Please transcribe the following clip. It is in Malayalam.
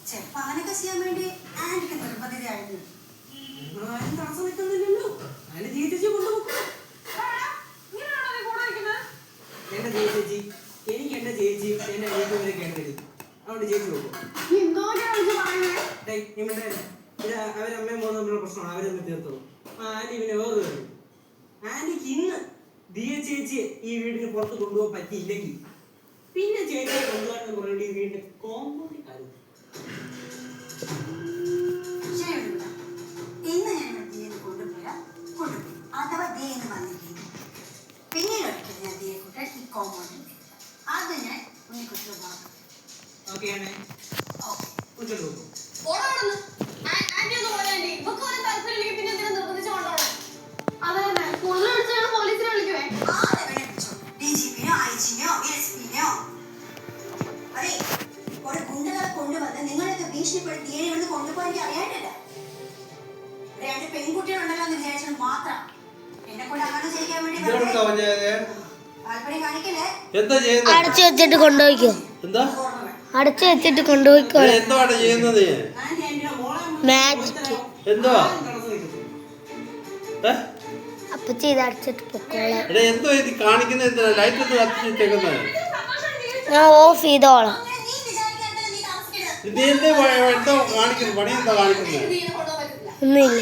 ചിലപ്പോൾ അങ്ങനെയൊക്കെ ചെയ്യാൻ വേണ്ടി ആന്റിക്ക് നിർബന്ധിതയായിരുന്നു. ആരും തടസ്സം നിൽക്കുന്നില്ലല്ലോ. അതിന് ചേച്ചി കൊണ്ടുപോകും. എന്റെ ചേച്ചി എനിക്ക് എന്റെ ചേച്ചി എന്റെ വീട്ടുകാരെ കേട്ടത് അതുകൊണ്ട് ചേച്ചി നോക്കും. അവരമ്മയും മോനും തമ്മിലുള്ള പ്രശ്നമാണ്. അവരൊന്ന് തീർത്തത്. ആന്റി പിന്നെ വേറെ വരും. ആന്റിക്ക് ഇന്ന് ദിയ ചേച്ചിയെ ഈ വീടിന് പുറത്ത് കൊണ്ടുപോകാൻ പറ്റിയില്ലെങ്കിൽ പിന്നെ ചേച്ചിയെ കൊണ്ടുപോകാൻ പറയുന്നത് ഈ വീടിന്റെ കോമ്പൗണ്ടിൽ കാര്യം. ഇന്ന് ഞാൻ ദിയെ കൊണ്ടുപോയാൽ കൊണ്ടുപോയി. അഥവാ ദിയ എന്ന് വന്നിരിക്കുന്നു പിന്നീട് ഒരിക്കലും ഞാൻ ദിയെ കൂട്ടാൻ ഈ കോമ്പൗണ്ടിൽ അത് ഞാൻ ഉണ്ണിക്കുട്ടിയോട് പറഞ്ഞു. ഓക്കെ ആണേ. ഉച്ചക്ക് കൊണ്ടുവന്ന് നിങ്ങളൊക്കെ ഭീഷണിപ്പെടുത്തി ഇവിടുന്ന് കൊണ്ടുപോകാൻ അറിയാനില്ല. രണ്ട് പെൺകുട്ടികളുണ്ടല്ലോ എന്ന് വിചാരിച്ചത് മാത്രം എന്നെ കൊണ്ട് അങ്ങനെ ചെയ്യാൻ വേണ്ടി താല്പര്യം കാണിക്കല്ലേ. അടച്ചു വെച്ചിട്ട് കൊണ്ടുപോയിക്കോ. അടച്ചു വെച്ചിട്ട് കൊണ്ടുപോയിക്കോ. അപ്പൊ ചെയ്ത് അടച്ചിട്ട് പൊക്കോളാം. ഞാൻ ഓഫ് ചെയ്തോളാം. ഒന്നുമില്ല.